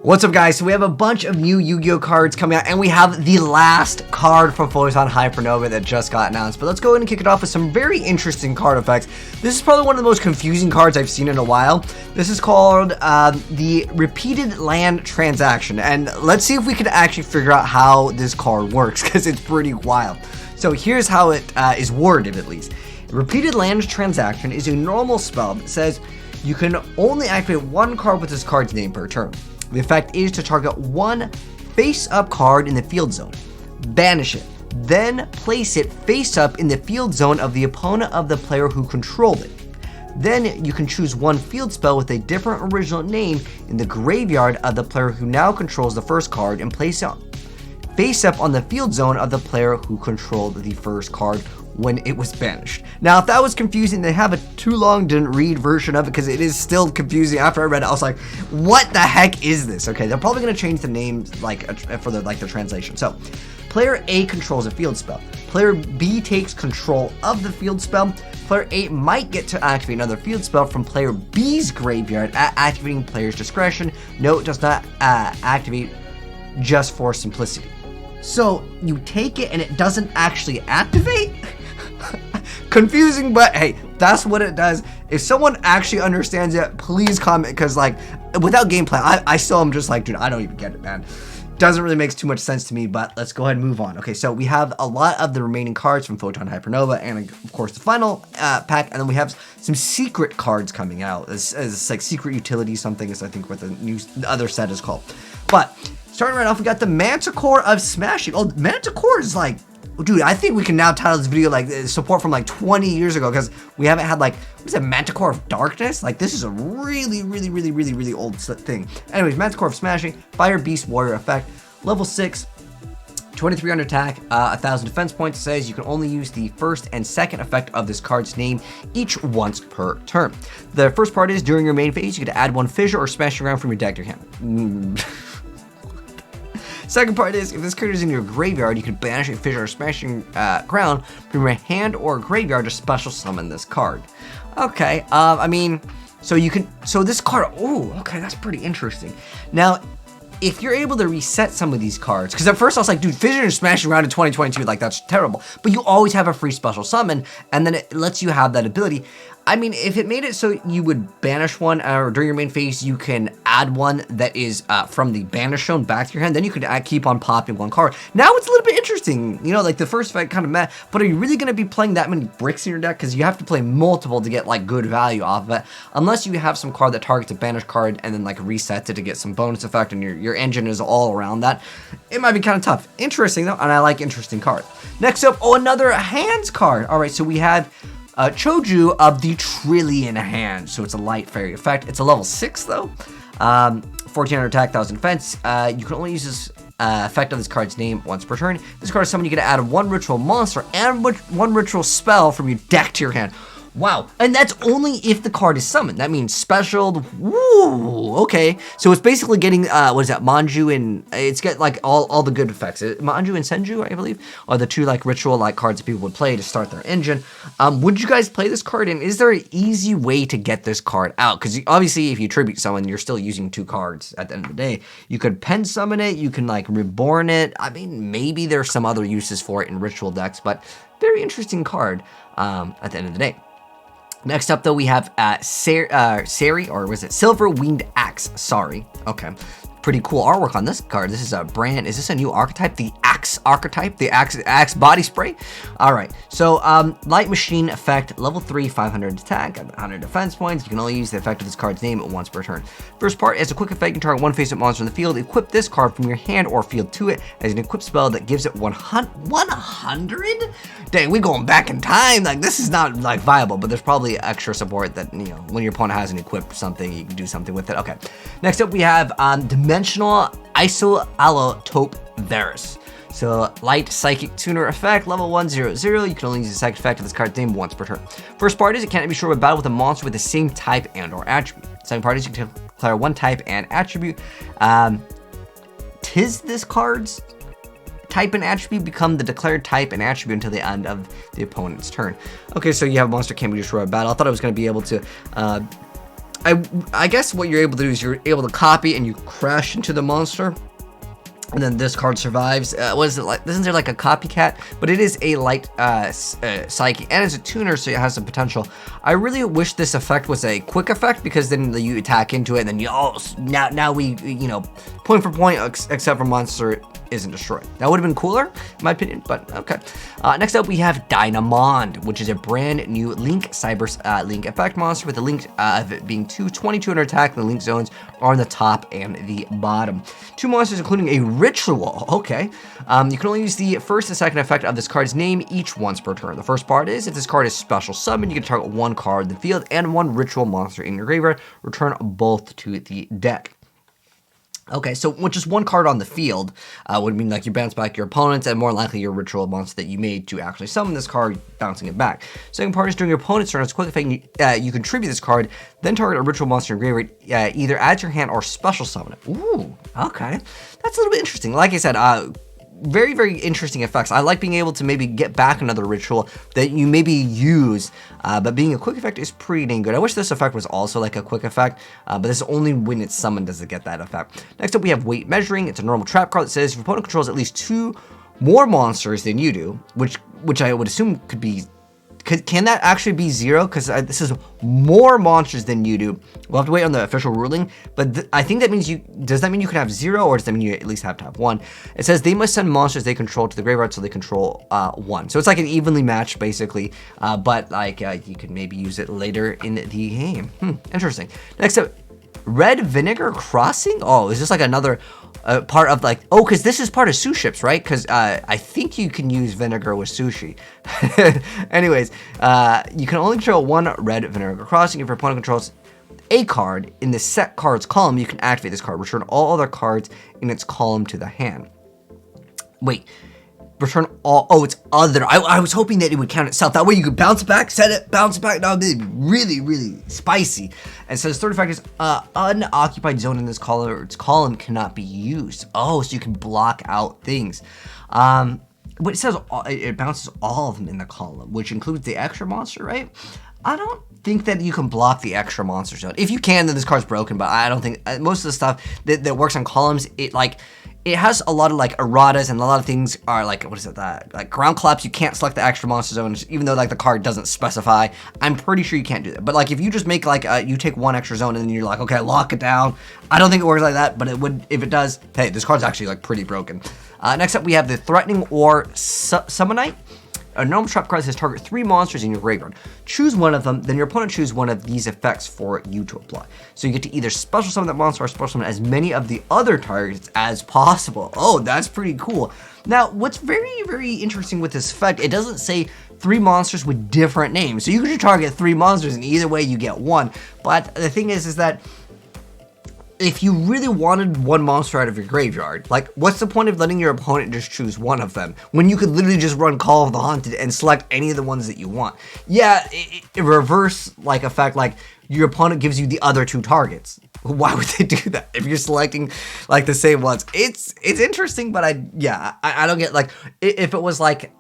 What's up, guys? So we have a bunch of new Yu-Gi-Oh cards coming out, and we have the last card from Photon Hypernova that just got announced. But let's go ahead and kick it off with some very interesting card effects. This is probably one of the most confusing cards I've seen in a while. This is called the Repeated Land Transaction, and let's see if we can actually figure out how this card works, because it's pretty wild. So here's how it is worded, at least. Repeated Land Transaction is a normal spell that says you can only activate one card with this card's name per turn. The effect is to target one face-up card in the field zone, banish it, then place it face-up in the field zone of the opponent of the player who controlled it. Then you can choose one field spell with a different original name in the graveyard of the player who now controls the first card and place it face-up on the field zone of the player who controlled the first card when it was banished. Now, if that was confusing, they have a too long didn't read version of it because it is still confusing. After I read it, I was like, what the heck is this? Okay, they're probably going to change the names for the translation. So, player A controls a field spell. Player B takes control of the field spell. Player A might get to activate another field spell from player B's graveyard at activating player's discretion. Note, does not activate just for simplicity. So, you take it and it doesn't actually activate? Confusing, but hey, that's what it does. If someone actually understands it, please comment, because like, without gameplay, I still am just like, dude, I don't even get it, man. Doesn't really make too much sense to me, but let's go ahead and move on. Okay, so we have a lot of the remaining cards from Photon Hypernova, and of course the final pack, and then we have some secret cards coming out. It's like secret utility something is I think what the other set is called. But starting right off, we got the Manticore of Smashing. Oh, Manticore is like, dude, I think we can now title this video like support from like 20 years ago, because we haven't had like, what is it, Manticore of Darkness? Like, this is a really old thing. Anyways, Manticore of Smashing, Fire Beast Warrior effect, level 6, 2300 attack, 1000 defense points. It says you can only use the first and second effect of this card's name each once per turn. The first part is during your main phase, you get to add one fissure or smashing around from your deck to your hand. Second part is, if this card is in your graveyard, you can banish a fissure or smashing ground from your hand or graveyard to special summon this card. Okay, I mean, so this card, oh, okay, that's pretty interesting. Now, if you're able to reset some of these cards, because at first I was like, dude, fissure and smashing around in 2022, like, that's terrible. But you always have a free special summon, and then it lets you have that ability. I mean, if it made it so you would banish one, or during your main phase, you can add one that is from the banish zone back to your hand, then you could keep on popping one card. Now it's a little bit interesting, you know, like the first effect kind of meh, but are you really going to be playing that many bricks in your deck? Because you have to play multiple to get like good value off of it, unless you have some card that targets a banish card and then like resets it to get some bonus effect, and your engine is all around that. It might be kind of tough. Interesting though, and I like interesting cards. Next up, oh, another hands card. All right, so we have Choju of the Trillion Hands. So it's a light fairy effect. It's a level 6 though. 1400 attack, 1000 defense. You can only use this effect of this card's name once per turn. This card is summoned, you get to add one ritual monster and one ritual spell from your deck to your hand. Wow, and that's only if the card is summoned. That means specialed. Woo, okay. So it's basically getting, what is that, Manju, and it's got like all the good effects. Manju and Senju, I believe, are the two like ritual like cards that people would play to start their engine. Would you guys play this card, and is there an easy way to get this card out? Because obviously if you tribute someone, you're still using two cards at the end of the day. You could pen summon it, you can like reborn it. I mean, maybe there's some other uses for it in ritual decks, but very interesting card at the end of the day. Next up, though, we have Sari, or was it Silver Winged Axe? Sorry. Okay. Pretty cool artwork on this card. This is a brand. Is this a new archetype? The Axe archetype? The Axe body spray? All right. So, Light Machine effect, level 3, 500 attack, 100 defense points. You can only use the effect of this card's name once per turn. First part, as a quick effect, you can target one face-up monster in the field. Equip this card from your hand or field to it as an equip spell that gives it 100? Dang, we going back in time. Like, this is not, like, viable, but there's probably extra support that, you know, when your opponent has an equip something, you can do something with it. Okay. Next up, we have Dimensional Iso-Allotope Varus. So, light psychic tuner effect, level 100. You can only use the second effect of this card's name once per turn. First part is, it can't be sure of a battle with a monster with the same type and or attribute. Second part is, you can declare one type and attribute. Tis this card's type and attribute become the declared type and attribute until the end of the opponent's turn. Okay, so you have a monster can't be destroyed by battle. I thought I was going to be able to I guess what you're able to do is you're able to copy and you crash into the monster. And then this card survives. What is it like? Isn't there like a copycat? But it is a light psyche, and it's a tuner, so it has some potential. I really wish this effect was a quick effect, because then you attack into it, and then you now we point for point, except for monster isn't destroyed. That would have been cooler, in my opinion, but okay. Next up, we have Dynamond, which is a brand new Link Cyber Link effect monster with a link of it being 2200 attack. The link zones are on the top and the bottom. 2 monsters, including a ritual. Okay. You can only use the first and second effect of this card's name each once per turn. The first part is, if this card is special summoned, you can target 1 card in the field and 1 ritual monster in your graveyard. Return both to the deck. Okay, so with just 1 card on the field would mean like you bounce back your opponents, and more likely your ritual monster that you made to actually summon this card, bouncing it back. Second part is, during your opponent's turn, it's a quick effect, you contribute this card, then target a ritual monster in your graveyard, either add to your hand or special summon it. Ooh, okay. That's a little bit interesting. Like I said, very, very interesting effects. I like being able to maybe get back another ritual that you maybe use, but being a quick effect is pretty dang good. I wish this effect was also like a quick effect, but this is only when it's summoned does it get that effect. Next up, we have Weight Measuring. It's a normal trap card that says if your opponent controls at least 2 more monsters than you do, which I would assume could be. Can that actually be 0? Because this is more monsters than you do. We'll have to wait on the official ruling, but I think that means does that mean you can have 0, or does that mean you at least have to have 1? It says they must send monsters they control to the graveyard, so they control 1. So it's like an evenly matched, basically, but like you can maybe use it later in the game. Interesting. Next up, Red Vinegar Crossing? Oh, is this like another part of like, oh, because this is part of sous ships, right? Because I think you can use vinegar with sushi. Anyways, you can only control 1 Red Vinegar Crossing. If your opponent controls a card in the set cards column, you can activate this card. Return all other cards in its column to the hand. Wait. Return all, oh, it's other. I was hoping that it would count itself. That way you could bounce it back, set it, bounce it back. That would be really, really spicy. And so the third effect is unoccupied zone in this column, or its column cannot be used. Oh, so you can block out things. But it says it bounces all of them in the column, which includes the extra monster, right? I don't think that you can block the extra monster zone. If you can, then this card's broken, but I don't think, most of the stuff that works on columns, it has a lot of like erratas, and a lot of things are like, what is it, that like ground collapse, you can't select the extra monster zones, even though like the card doesn't specify. I'm pretty sure you can't do that. But like if you just make like, you take 1 extra zone and then you're like, okay, lock it down. I don't think it works like that, but it would, if it does, hey, this card's actually like pretty broken. Next up, we have the Threatening Ore Summonite. A normal trap card says target 3 monsters in your graveyard. Choose one of them, then your opponent choose one of these effects for you to apply. So you get to either special summon that monster or special summon as many of the other targets as possible. Oh, that's pretty cool. Now, what's very, very interesting with this effect, it doesn't say 3 monsters with different names. So you can target 3 monsters, and either way you get 1. But the thing is that if you really wanted 1 monster out of your graveyard, like, what's the point of letting your opponent just choose 1 of them when you could literally just run Call of the Haunted and select any of the ones that you want? Yeah, it reverse like effect, like your opponent gives you the other 2 targets. Why would they do that if you're selecting like the same ones? It's interesting, but I don't get, like, if it was like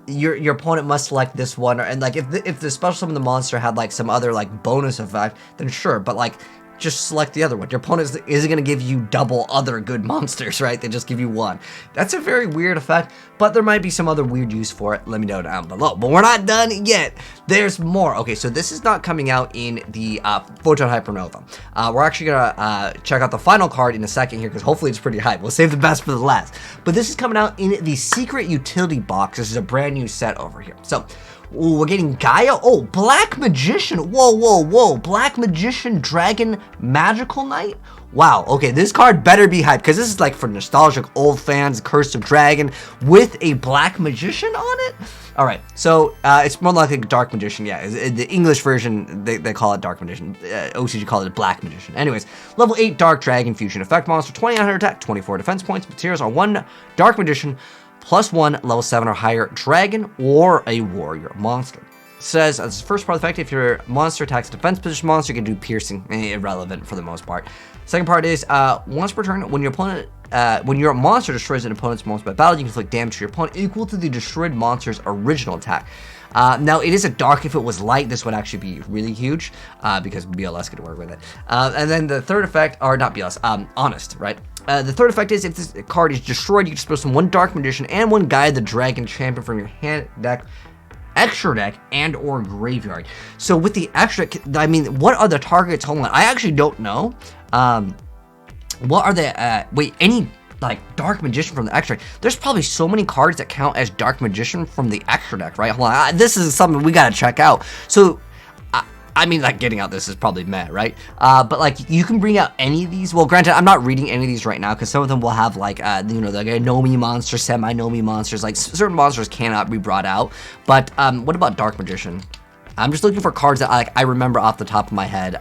your opponent must select this one, and like if the special summon the monster had like some other like bonus effect, then sure, but like just select the other one. Your opponent isn't going to give you double other good monsters, right? They just give you 1. That's a very weird effect, but there might be some other weird use for it. Let me know down below. But we're not done yet. There's more. Okay, so this is not coming out in the Photon Hypernova. We're actually going to check out the final card in a second here, because hopefully it's pretty hype. We'll save the best for the last. But this is coming out in the Secret Utility Box. This is a brand new set over here. So ooh, we're getting Gaia. Oh, Black Magician. Whoa, whoa, whoa. Black Magician Dragon Magical Knight. Wow. Okay, this card better be hyped, because this is like for nostalgic old fans. Curse of Dragon with a Black Magician on it. All right, so it's more like a Dark Magician. Yeah, the English version, they call it Dark Magician. OCG call it Black Magician. Anyways, level 8 Dark Dragon Fusion effect monster, 2900 attack, 24 defense points. Materials are 1 Dark Magician, +1 level 7 or higher dragon or a warrior monster. says, as the first part of the effect, if your monster attacks a defense position monster, you can do piercing, irrelevant for the most part. Second part is, once per turn, when your monster destroys an opponent's monster by battle, you can inflict damage to your opponent equal to the destroyed monster's original attack. Now, it isn't dark. If it was light, this would actually be really huge, because BLS could work with it. And then the third effect, or not BLS, honest, right? The third effect is, if this card is destroyed, you can disperse one Dark Magician and one Guide the Dragon champion from your hand deck, extra deck, and or graveyard. So with the extra, I mean, what are the targets? Hold on, I actually don't know. What are the, wait, any, like, Dark Magician from the extra deck? There's probably so many cards that count as Dark Magician from the extra deck, right? Hold on, this is something we gotta check out. So, I mean, like, getting out this is probably meh, right? But, like, you can bring out any of these. Well, granted, I'm not reading any of these right now, because some of them will have, like, you know, like a Nomi monster, semi-Nomi monsters. Like, certain monsters cannot be brought out. But, what about Dark Magician? I'm just looking for cards that, like, I remember off the top of my head,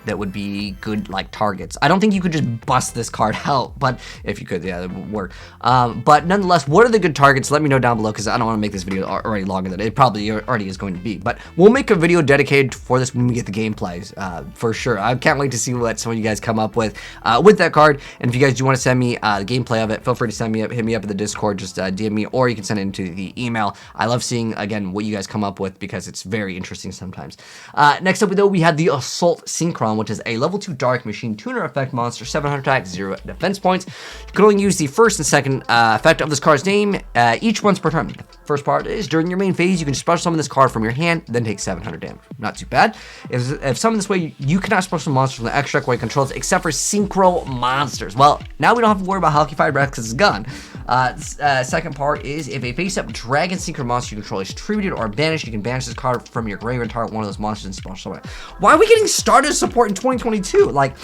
that would be good, like, targets. I don't think you could just bust this card out, but if you could, yeah, that would work. But nonetheless, what are the good targets? Let me know down below, because I don't want to make this video already longer than it probably already is going to be. But we'll make a video dedicated for this when we get the gameplays, for sure. I can't wait to see what some of you guys come up with that card. And if you guys do want to send me the gameplay of it, feel free to send me up, hit me up in the Discord, just DM me, or you can send it into the email. I love seeing, again, what you guys come up with, because it's very interesting sometimes. Next up, though, we have the Assault Synchron, which is a level 2 Dark Machine tuner effect monster, 700 attack, 0 defense points. You can only use the first and second effect of this card's name each once per turn. The first part is, during your main phase, you can special summon this card from your hand, then take 700 damage. Not too bad. If summoned this way, you cannot special summon monsters from the extra deck where it controls, except for synchro monsters. Well, now we don't have to worry about Halqified Breath because it's gone. Second part is, if a face-up dragon synchro monster you control is tributed or banished, you can banish this card from your graveyard and target one of those monsters and special summon it. Why are we getting started support in 2022? Like,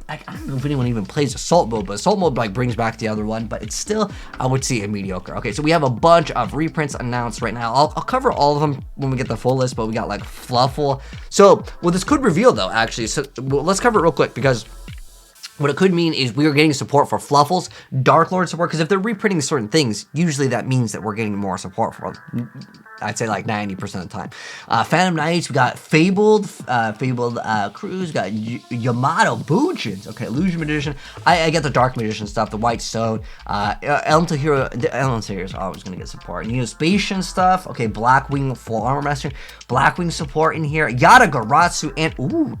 I don't know if anyone even plays Assault mode, but Assault mode, like, brings back the other one, but it's still, I would say, a mediocre. Okay, so we have a bunch of reprints announced right now. I'll cover all of them when we get the full list, but we got, like, Fluffle. So, what this could reveal, though, actually, so let's cover it real quick, because what it could mean is we are getting support for Fluffles, Dark Lord support, because if they're reprinting certain things, usually that means that we're getting more support for them. I'd say like 90% of the time. Phantom Knights, we got Fabled Crews, we got Yamato Bujins, okay, Illusion Magician. I get the Dark Magician stuff, the White Stone, Elemental Hero is always going to get support. Neospatian stuff, okay, Blackwing Full Armor Master, Blackwing support in here, Yada Garatsu, and, ooh,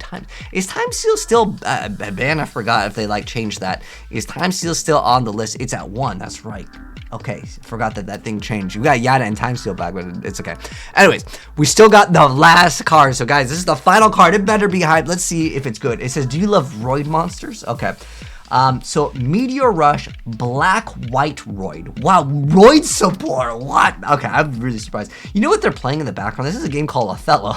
is Time Seal still banned? I forgot if they, like, changed that. Is Time Seal still on the list? It's at 1, that's right. Okay, forgot that thing changed. We got Yada and Time Seal back, but it's okay. Anyways, we still got the last card. So, guys, this is the final card. It better be hyped. Let's see if it's good. It says, do you love Roid monsters? Okay. So, Meteor Rush, Black White Roid. Wow, Roid support. What? Okay, I'm really surprised. You know what they're playing in the background? This is a game called Othello.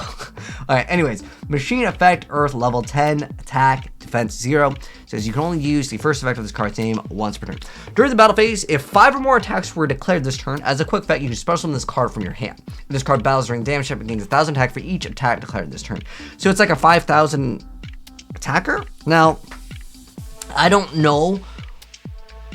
Alright, anyways. Machine Effect, Earth, level 10, attack, defense 0. Says you can only use the first effect of this card's name once per turn. During the battle phase, if 5 or more attacks were declared this turn, as a quick effect, you can special summon this card from your hand. If this card battles during damage check and gains 1,000 attack for each attack declared this turn. So it's like a 5,000 attacker? Now, I don't know.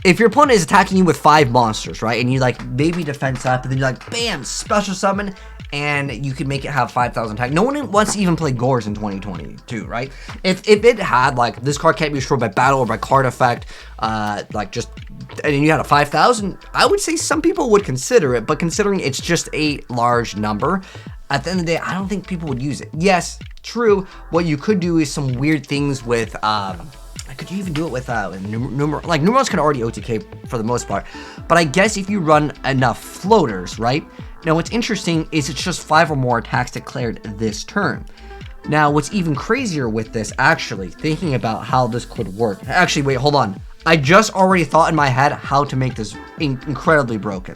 If your opponent is attacking you with 5 monsters, right, and you, like, maybe defense up, and then you're like, bam, special summon, and you can make it have 5,000 attack. No one wants to even play Gores in 2022, right? If it had, like, this card can't be destroyed by battle or by card effect, like, just, and you had a 5,000, I would say some people would consider it, but considering it's just a large number, at the end of the day, I don't think people would use it. Yes, true, what you could do is some weird things with, could you even do it with numerals? Like, numerals can already OTK for the most part, but I guess if you run enough floaters, right? Now, what's interesting is it's just 5 or more attacks declared this turn. Now, what's even crazier with this, actually, thinking about how this could work. Actually, wait, hold on. I just already thought in my head how to make this incredibly broken.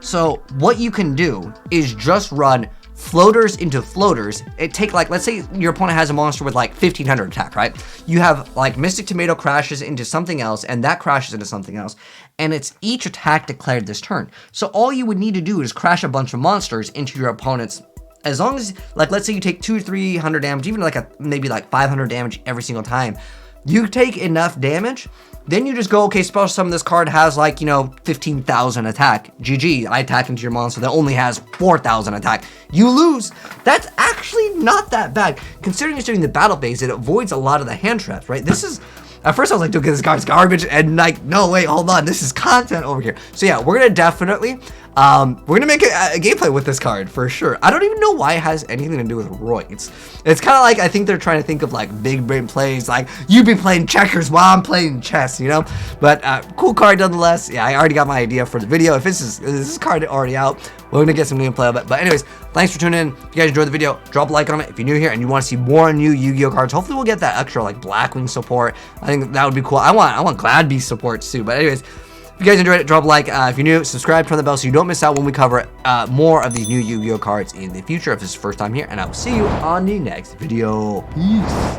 So, what you can do is just run floaters into floaters. It take, like, let's say your opponent has a monster with like 1,500 attack, right? You have like Mystic Tomato crashes into something else, and that crashes into something else, and it's each attack declared this turn. So all you would need to do is crash a bunch of monsters into your opponent's, as long as, like, let's say you take 200 to 300 damage, even like maybe like 500 damage every single time. you take enough damage, then you just go, okay, special summon this card has like, you know, 15,000 attack. GG, I attack into your monster that only has 4,000 attack. You lose. That's actually not that bad. Considering you're doing the battle phase, it avoids a lot of the hand traps, right? This is, at first I was like, dude, this card's garbage, and like, no, wait, hold on, this is content over here. So yeah, we're gonna definitely, we're gonna make a gameplay with this card for sure. I don't even know why it has anything to do with Roy. It's kind of like, I think they're trying to think of like big brain plays, like you be playing checkers while I'm playing chess, you know? But cool card nonetheless. Yeah, I already got my idea for the video. If this card already out, we're gonna get some gameplay of it. But anyways, thanks for tuning in. If you guys enjoyed the video, drop a like on it. If you're new here and you want to see more new Yu-Gi-Oh cards, hopefully we'll get that extra like Blackwing support. I think that would be cool. I want Glad Beast support too. But anyways, if you guys enjoyed it, drop a like. If you're new, subscribe, turn the bell so you don't miss out when we cover more of these new Yu-Gi-Oh cards in the future if this is your first time here. And I will see you on the next video. Peace.